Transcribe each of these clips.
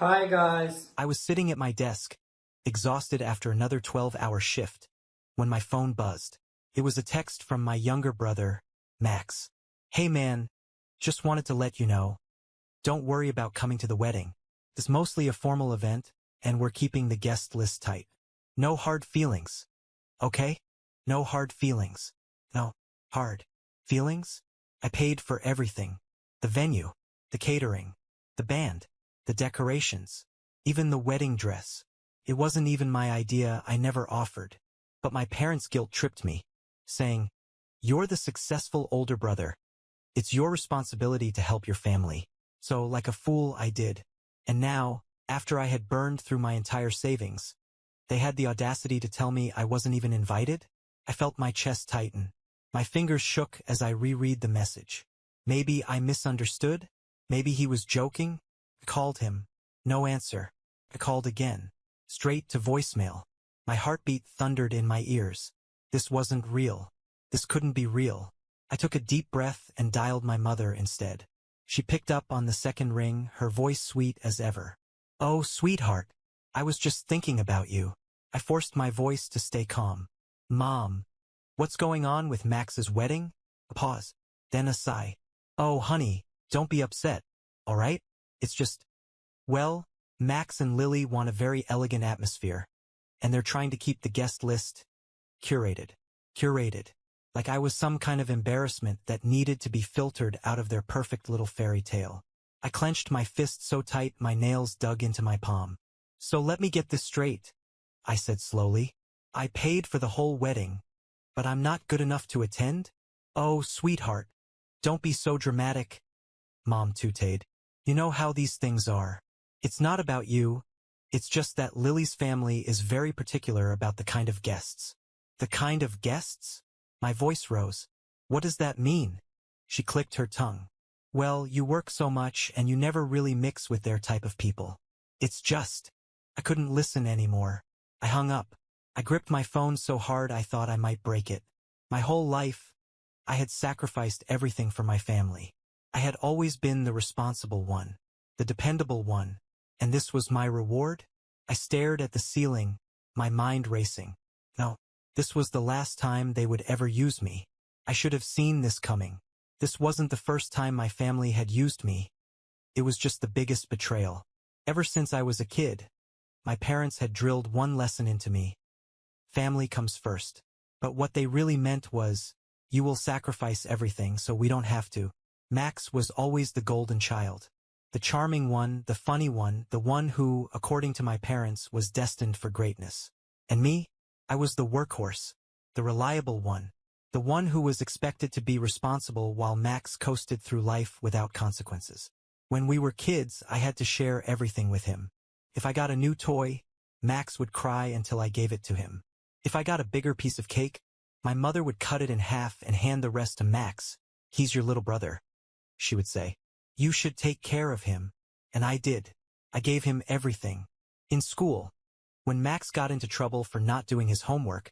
Hi guys. I was sitting at my desk, exhausted after another 12-hour shift, when my phone buzzed. It was a text from my younger brother, Max. Hey man, just wanted to let you know. Don't worry about coming to the wedding. It's mostly a formal event, and we're keeping the guest list tight. No hard feelings. Okay? No hard feelings. No. Hard. Feelings? I paid for everything. The venue, the catering, the band, the decorations, even the wedding dress. It wasn't even my idea, I never offered. But my parents guilt-tripped me, saying, "You're the successful older brother. It's your responsibility to help your family." So, like a fool, I did. And now, after I had burned through my entire savings, they had the audacity to tell me I wasn't even invited? I felt my chest tighten. My fingers shook as I reread the message. Maybe I misunderstood? Maybe he was joking? I called him. No answer. I called again. Straight to voicemail. My heartbeat thundered in my ears. This wasn't real. This couldn't be real. I took a deep breath and dialed my mother instead. She picked up on the second ring, her voice sweet as ever. "Oh, sweetheart. I was just thinking about you." I forced my voice to stay calm. "Mom, what's going on with Max's wedding?" A pause, then a sigh. "Oh, honey, don't be upset, all right? It's just, well, Max and Lily want a very elegant atmosphere, and they're trying to keep the guest list curated. Curated. Like I was some kind of embarrassment that needed to be filtered out of their perfect little fairy tale." I clenched my fist so tight my nails dug into my palm. "So let me get this straight," I said slowly. "I paid for the whole wedding, but I'm not good enough to attend?" "Oh, sweetheart, don't be so dramatic," Mom tooted. "You know how these things are. It's not about you. It's just that Lily's family is very particular about the kind of guests." "The kind of guests?" My voice rose. "What does that mean?" She clicked her tongue. "Well, you work so much and you never really mix with their type of people. It's just..." I couldn't listen anymore. I hung up. I gripped my phone so hard I thought I might break it. My whole life, I had sacrificed everything for my family. I had always been the responsible one, the dependable one, and this was my reward? I stared at the ceiling, my mind racing. No, this was the last time they would ever use me. I should have seen this coming. This wasn't the first time my family had used me. It was just the biggest betrayal. Ever since I was a kid, my parents had drilled one lesson into me. Family comes first. But what they really meant was, you will sacrifice everything so we don't have to. Max was always the golden child. The charming one, the funny one, the one who, according to my parents, was destined for greatness. And me? I was the workhorse, the reliable one, the one who was expected to be responsible while Max coasted through life without consequences. When we were kids, I had to share everything with him. If I got a new toy, Max would cry until I gave it to him. If I got a bigger piece of cake, my mother would cut it in half and hand the rest to Max. "He's your little brother," she would say. "You should take care of him." And I did. I gave him everything. In school, when Max got into trouble for not doing his homework,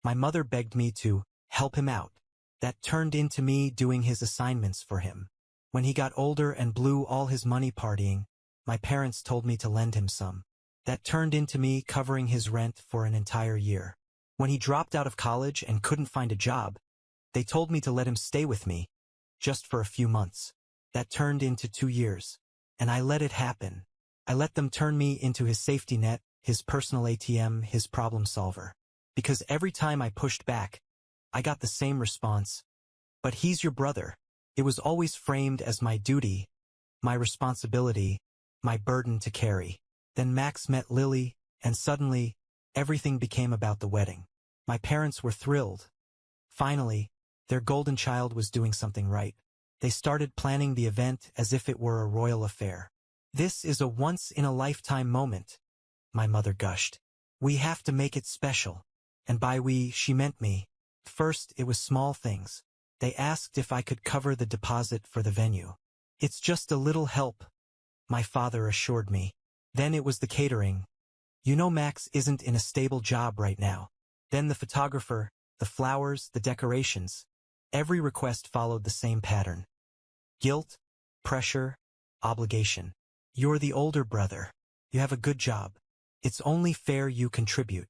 my mother begged me to help him out. That turned into me doing his assignments for him. When he got older and blew all his money partying, my parents told me to lend him some. That turned into me covering his rent for an entire year. When he dropped out of college and couldn't find a job, they told me to let him stay with me, just for a few months. That turned into 2 years. And I let it happen. I let them turn me into his safety net, his personal ATM, his problem solver. Because every time I pushed back, I got the same response. "But he's your brother." It was always framed as my duty, my responsibility, my burden to carry. Then Max met Lily, and suddenly, everything became about the wedding. My parents were thrilled. Finally, their golden child was doing something right. They started planning the event as if it were a royal affair. "This is a once-in-a-lifetime moment," my mother gushed. "We have to make it special." And by we, she meant me. First, it was small things. They asked if I could cover the deposit for the venue. "It's just a little help," my father assured me. Then it was the catering. "You know Max isn't in a stable job right now." Then the photographer, the flowers, the decorations. Every request followed the same pattern. Guilt, pressure, obligation. "You're the older brother. You have a good job. It's only fair you contribute.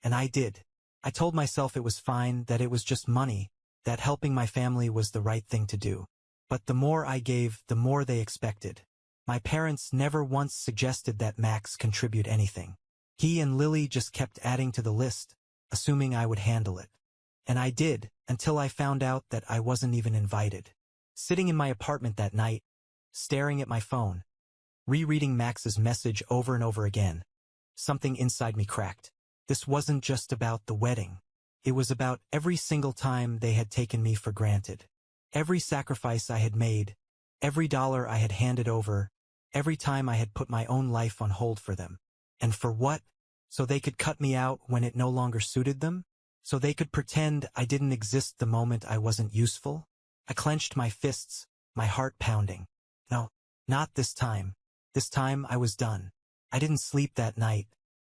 And I did. I told myself it was fine, that it was just money, that helping my family was the right thing to do. But the more I gave, the more they expected. My parents never once suggested that Max contribute anything. He and Lily just kept adding to the list, assuming I would handle it. And I did, until I found out that I wasn't even invited. Sitting in my apartment that night, staring at my phone, rereading Max's message over and over again, something inside me cracked. This wasn't just about the wedding. It was about every single time they had taken me for granted. Every sacrifice I had made, every dollar I had handed over, every time I had put my own life on hold for them. And for what? So they could cut me out when it no longer suited them? So they could pretend I didn't exist the moment I wasn't useful? I clenched my fists, my heart pounding. No, not this time. This time I was done. I didn't sleep that night.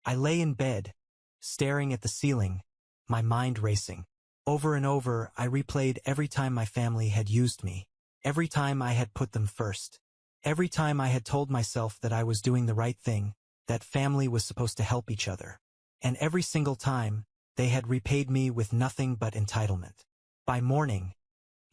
I lay in bed, staring at the ceiling, my mind racing. Over and over, I replayed every time my family had used me, every time I had put them first, every time I had told myself that I was doing the right thing, that family was supposed to help each other. And every single time, they had repaid me with nothing but entitlement. By morning,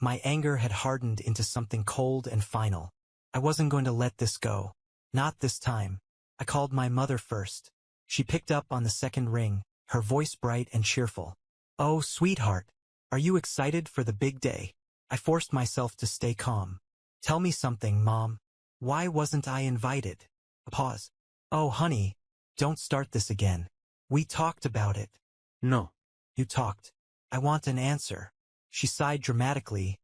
my anger had hardened into something cold and final. I wasn't going to let this go. Not this time. I called my mother first. She picked up on the second ring, her voice bright and cheerful. "Oh, sweetheart, are you excited for the big day?" I forced myself to stay calm. "Tell me something, Mom. Why wasn't I invited?" A pause. "Oh, honey, don't start this again. We talked about it." No. "You talked. I want an answer." She sighed dramatically,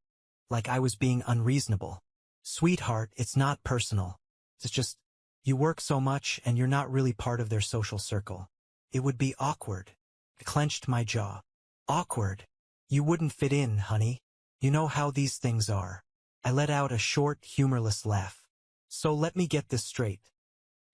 like I was being unreasonable. "Sweetheart, it's not personal. It's just, you work so much and you're not really part of their social circle. It would be awkward." I clenched my jaw. "Awkward? You wouldn't fit in, honey. You know how these things are." I let out a short, humorless laugh. "So let me get this straight.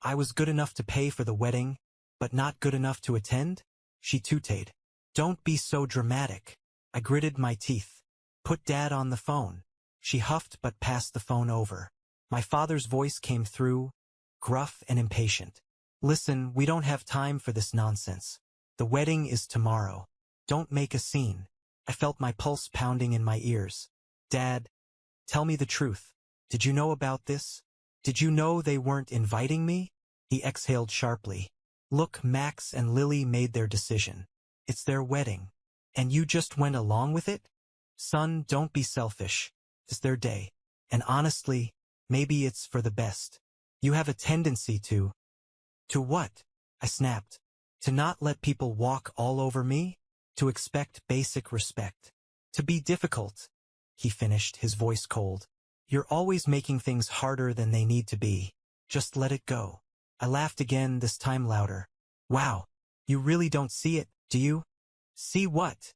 I was good enough to pay for the wedding, but not good enough to attend?" She tooted. "Don't be so dramatic." I gritted my teeth. "Put Dad on the phone." She huffed but passed the phone over. My father's voice came through, gruff and impatient. "Listen, we don't have time for this nonsense. The wedding is tomorrow. Don't make a scene." I felt my pulse pounding in my ears. "Dad, tell me the truth. Did you know about this? Did you know they weren't inviting me?" He exhaled sharply. "Look, Max and Lily made their decision. It's their wedding. And you just went along with it? Son, don't be selfish. It's their day. And honestly, maybe it's for the best. You have a tendency to..." "To what?" I snapped. "To not let people walk all over me? To expect basic respect. To be difficult," he finished, his voice cold. "You're always making things harder than they need to be. Just let it go." I laughed again, this time louder. "Wow, you really don't see it, do you?" "See what?"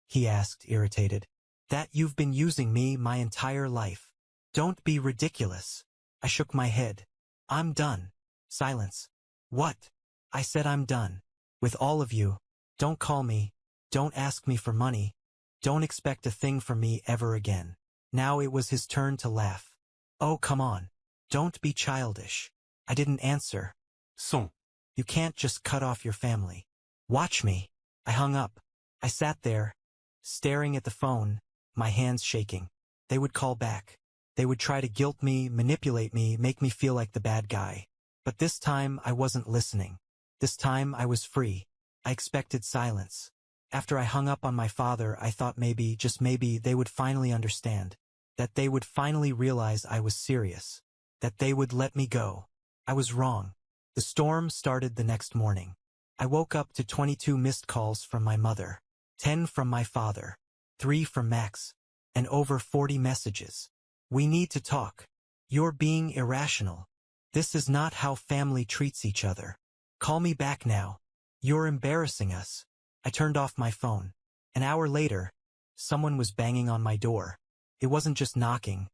he asked, irritated. "That you've been using me my entire life. Don't be ridiculous." I shook my head. "I'm done." Silence. "What?" I said, "I'm done. With all of you. Don't call me. Don't ask me for money. Don't expect a thing from me ever again." Now it was his turn to laugh. "Oh, come on. Don't be childish." I didn't answer. Son. "You can't just cut off your family. Watch me." I hung up. I sat there, staring at the phone, my hands shaking. They would call back. They would try to guilt me, manipulate me, make me feel like the bad guy. But this time I wasn't listening. This time I was free. I expected silence. After I hung up on my father, I thought maybe, just maybe, they would finally understand. That they would finally realize I was serious. That they would let me go. I was wrong. The storm started the next morning. I woke up to 22 missed calls from my mother, 10 from my father, 3 from Max, and over 40 messages. "We need to talk. You're being irrational. This is not how family treats each other. Call me back now. You're embarrassing us." I turned off my phone. An hour later, someone was banging on my door. It wasn't just knocking.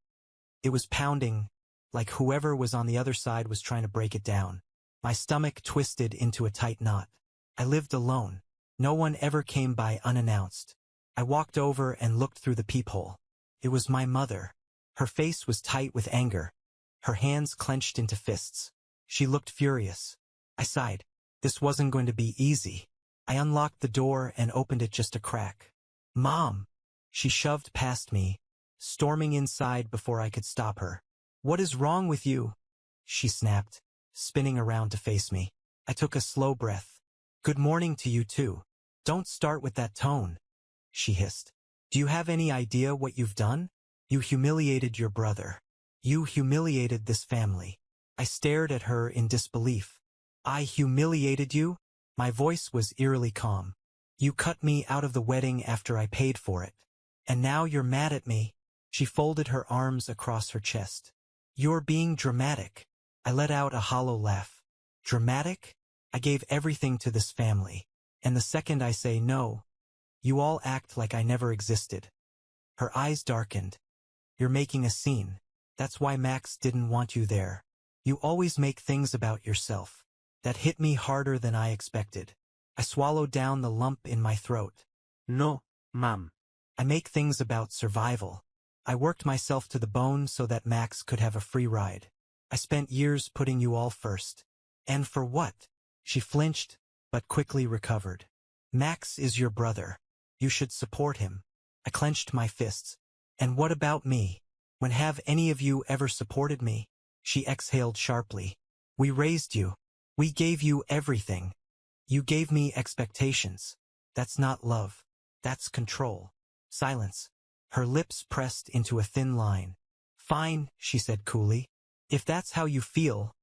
It was pounding, like whoever was on the other side was trying to break it down. My stomach twisted into a tight knot. I lived alone. No one ever came by unannounced. I walked over and looked through the peephole. It was my mother. Her face was tight with anger. Her hands clenched into fists. She looked furious. I sighed. This wasn't going to be easy. I unlocked the door and opened it just a crack. Mom! She shoved past me, storming inside before I could stop her. What is wrong with you? She snapped, spinning around to face me. I took a slow breath. Good morning to you too. Don't start with that tone, she hissed. Do you have any idea what you've done? You humiliated your brother. You humiliated this family. I stared at her in disbelief. I humiliated you? My voice was eerily calm. You cut me out of the wedding after I paid for it. And now you're mad at me. She folded her arms across her chest. You're being dramatic. I let out a hollow laugh. Dramatic? I gave everything to this family. And the second I say no, you all act like I never existed. Her eyes darkened. You're making a scene. That's why Max didn't want you there. You always make things about yourself. That hit me harder than I expected. I swallowed down the lump in my throat. No, Mom. I make things about survival. I worked myself to the bone so that Max could have a free ride. I spent years putting you all first. And for what? She flinched, but quickly recovered. Max is your brother. You should support him. I clenched my fists. And what about me? When have any of you ever supported me? She exhaled sharply. We raised you. We gave you everything. You gave me expectations. That's not love. That's control. Silence. Her lips pressed into a thin line. Fine, she said coolly. If that's how you feel,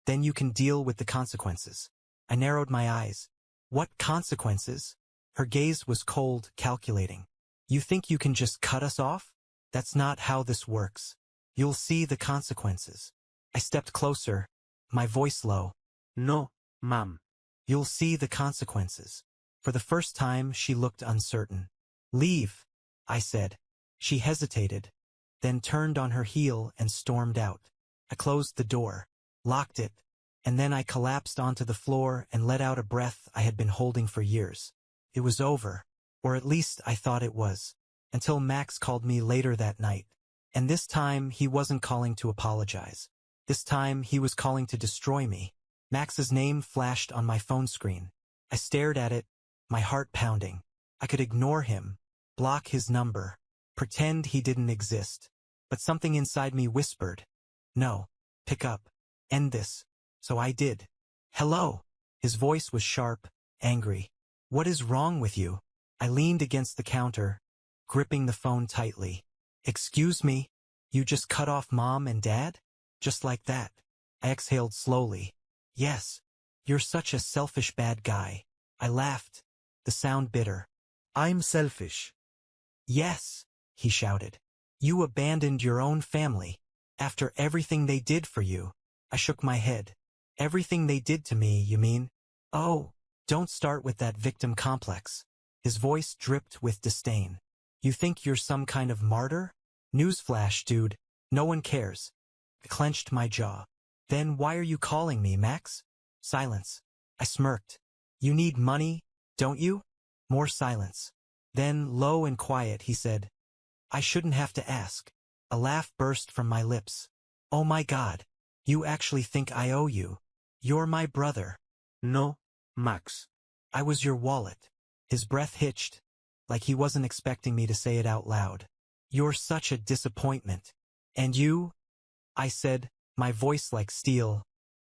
then you can deal with the consequences. I narrowed my eyes. What consequences? Her gaze was cold, calculating. You think you can just cut us off? That's not how this works. You'll see the consequences. I stepped closer, my voice low. No, Mom. You'll see the consequences. For the first time, she looked uncertain. Leave, I said. She hesitated, then turned on her heel and stormed out. I closed the door, locked it, and then I collapsed onto the floor and let out a breath I had been holding for years. It was over, or at least I thought it was, until Max called me later that night. And this time, he wasn't calling to apologize. This time, he was calling to destroy me. Max's name flashed on my phone screen. I stared at it, my heart pounding. I could ignore him, block his number, pretend he didn't exist. But something inside me whispered, no, pick up, end this. So I did. Hello. His voice was sharp, angry. What is wrong with you? I leaned against the counter, gripping the phone tightly. Excuse me? You just cut off Mom and Dad? Just like that. I exhaled slowly. Yes. You're such a selfish bad guy. I laughed, the sound bitter. I'm selfish. Yes, he shouted. You abandoned your own family. After everything they did for you. I shook my head. Everything they did to me, you mean? Oh, don't start with that victim complex. His voice dripped with disdain. You think you're some kind of martyr? Newsflash, dude. No one cares. I clenched my jaw. Then why are you calling me, Max? Silence. I smirked. You need money, don't you? More silence. Then, low and quiet, he said, I shouldn't have to ask. A laugh burst from my lips. Oh my God. You actually think I owe you? You're my brother. No, Max. I was your wallet. His breath hitched, like he wasn't expecting me to say it out loud. You're such a disappointment. And you? I said, my voice like steel.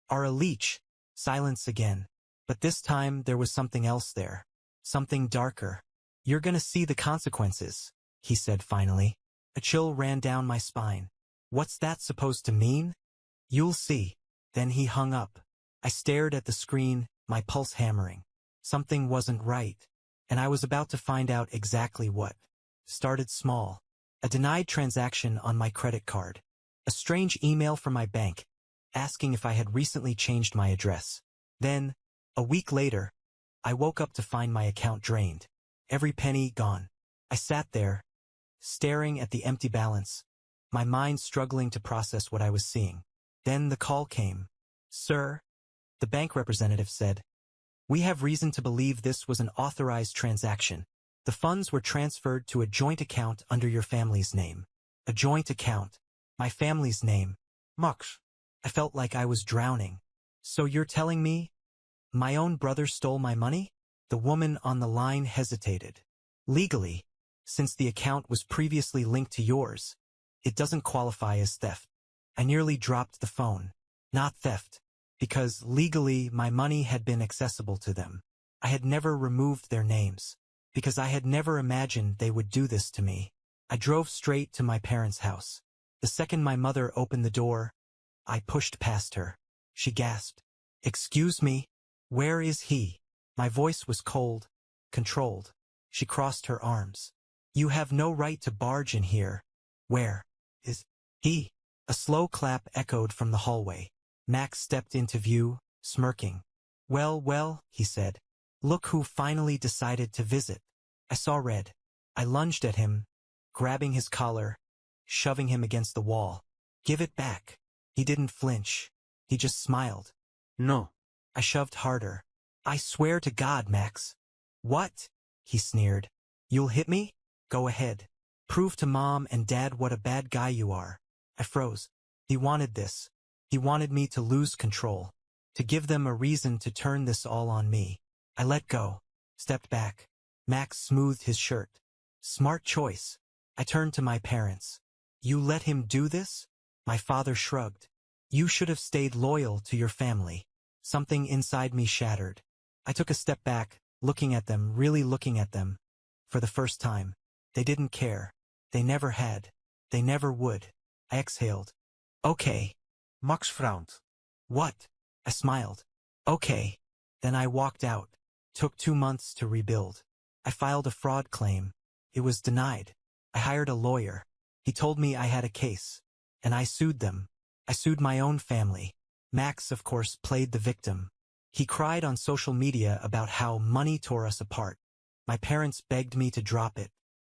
Are a leech. Silence again. But this time there was something else there. Something darker. You're gonna see the consequences, he said finally. A chill ran down my spine. What's that supposed to mean? You'll see. Then he hung up. I stared at the screen, my pulse hammering. Something wasn't right. And I was about to find out exactly what. Started small. A denied transaction on my credit card. A strange email from my bank, asking if I had recently changed my address. Then, a week later, I woke up to find my account drained. Every penny gone. I sat there, staring at the empty balance, my mind struggling to process what I was seeing. Then the call came. Sir, the bank representative said, we have reason to believe this was an authorized transaction. The funds were transferred to a joint account under your family's name. A joint account. My family's name. Max. I felt like I was drowning. So you're telling me My own brother stole my money? The woman on the line hesitated. Legally, since the account was previously linked to yours, it doesn't qualify as theft. I nearly dropped the phone. Not theft, because legally my money had been accessible to them. I had never removed their names, because I had never imagined they would do this to me. I drove straight to my parents' house. The second my mother opened the door, I pushed past her. She gasped. "Excuse me, where is he?" My voice was cold, controlled. She crossed her arms. "You have no right to barge in here. Where is he?" A slow clap echoed from the hallway. Max stepped into view, smirking. "Well, well," he said. "Look who finally decided to visit." I saw red. I lunged at him, grabbing his collar, shoving him against the wall. "Give it back." He didn't flinch. He just smiled. No. I shoved harder. "I swear to God, Max." "What?" he sneered. "You'll hit me? Go ahead. Prove to Mom and Dad what a bad guy you are." I froze. He wanted this. He wanted me to lose control, to give them a reason to turn this all on me. I let go, stepped back. Max smoothed his shirt. "Smart choice." I turned to my parents. "You let him do this?" My father shrugged. "You should have stayed loyal to your family." Something inside me shattered. I took a step back, looking at them, really looking at them. For the first time. They didn't care. They never had. They never would. I exhaled. "Okay." Max frowned. "What?" I smiled. "Okay." Then I walked out. Took 2 months to rebuild. I filed a fraud claim. It was denied. I hired a lawyer. He told me I had a case. And I sued them. I sued my own family. Max, of course, played the victim. He cried on social media about how money tore us apart. My parents begged me to drop it.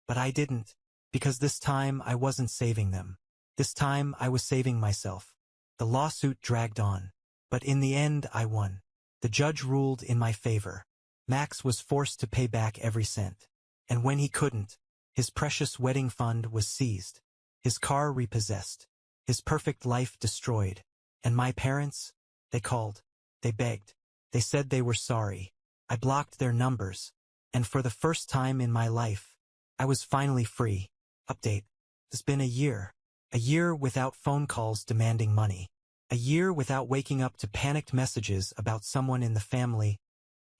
But I didn't, because this time I wasn't saving them. This time I was saving myself. The lawsuit dragged on. But in the end I won. The judge ruled in my favor. Max was forced to pay back every cent. And when he couldn't, his precious wedding fund was seized. His car repossessed. His perfect life destroyed. And my parents? They called. They begged. They said they were sorry. I blocked their numbers. And for the first time in my life, I was finally free. Update. It's been a year. A year without phone calls demanding money. A year without waking up to panicked messages about someone in the family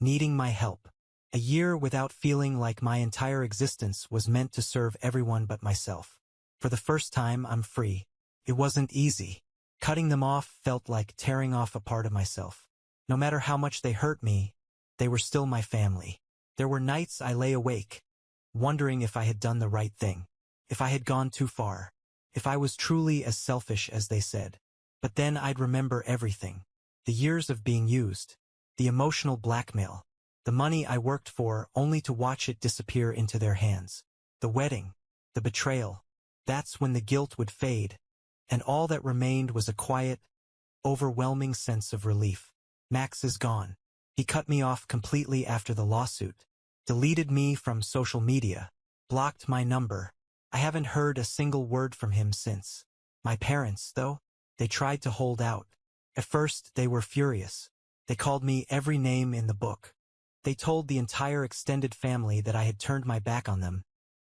needing my help. A year without feeling like my entire existence was meant to serve everyone but myself. For the first time, I'm free. It wasn't easy. Cutting them off felt like tearing off a part of myself. No matter how much they hurt me, they were still my family. There were nights I lay awake, wondering if I had done the right thing, if I had gone too far, if I was truly as selfish as they said. But then I'd remember everything. The years of being used, the emotional blackmail, the money I worked for only to watch it disappear into their hands, the wedding, the betrayal. That's when the guilt would fade, and all that remained was a quiet, overwhelming sense of relief. Max is gone. He cut me off completely after the lawsuit, deleted me from social media, blocked my number. I haven't heard a single word from him since. My parents, though, they tried to hold out. At first, they were furious. They called me every name in the book. They told the entire extended family that I had turned my back on them,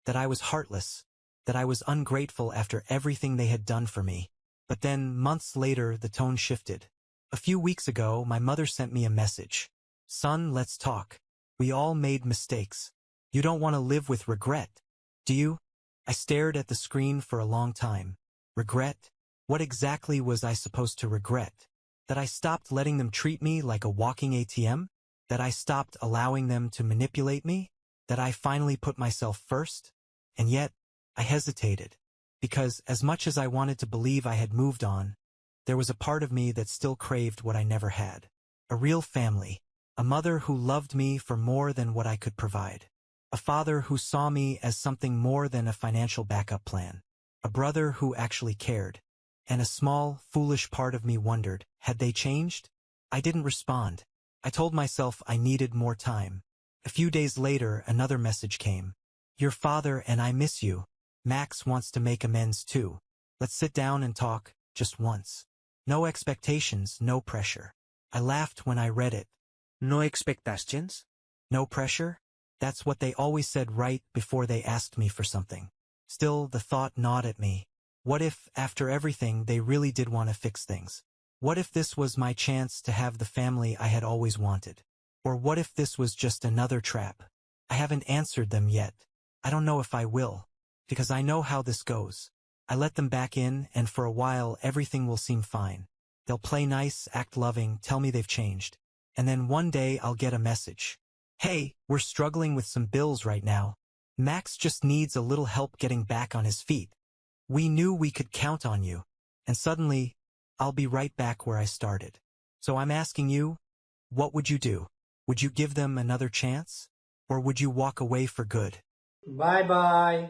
that I was heartless, that I was ungrateful after everything they had done for me. But then, months later, the tone shifted. A few weeks ago, my mother sent me a message. "Son, let's talk. We all made mistakes. You don't want to live with regret, do you?" I stared at the screen for a long time. Regret? What exactly was I supposed to regret? That I stopped letting them treat me like a walking ATM? That I stopped allowing them to manipulate me? That I finally put myself first? And yet, I hesitated. Because as much as I wanted to believe I had moved on, there was a part of me that still craved what I never had. A real family. A mother who loved me for more than what I could provide. A father who saw me as something more than a financial backup plan. A brother who actually cared. And a small, foolish part of me wondered, had they changed? I didn't respond. I told myself I needed more time. A few days later, another message came. "Your father and I miss you. Max wants to make amends too. Let's sit down and talk, just once." No expectations, no pressure. I laughed when I read it. No expectations? No pressure? That's what they always said right before they asked me for something. Still, the thought gnawed at me. What if, after everything, they really did want to fix things? What if this was my chance to have the family I had always wanted? Or what if this was just another trap? I haven't answered them yet. I don't know if I will, because I know how this goes. I let them back in, and for a while everything will seem fine. They'll play nice, act loving, tell me they've changed. And then one day I'll get a message. Hey, we're struggling with some bills right now. Max just needs a little help getting back on his feet. We knew we could count on you. And suddenly, I'll be right back where I started. So I'm asking you, what would you do? Would you give them another chance? Or would you walk away for good? Bye bye.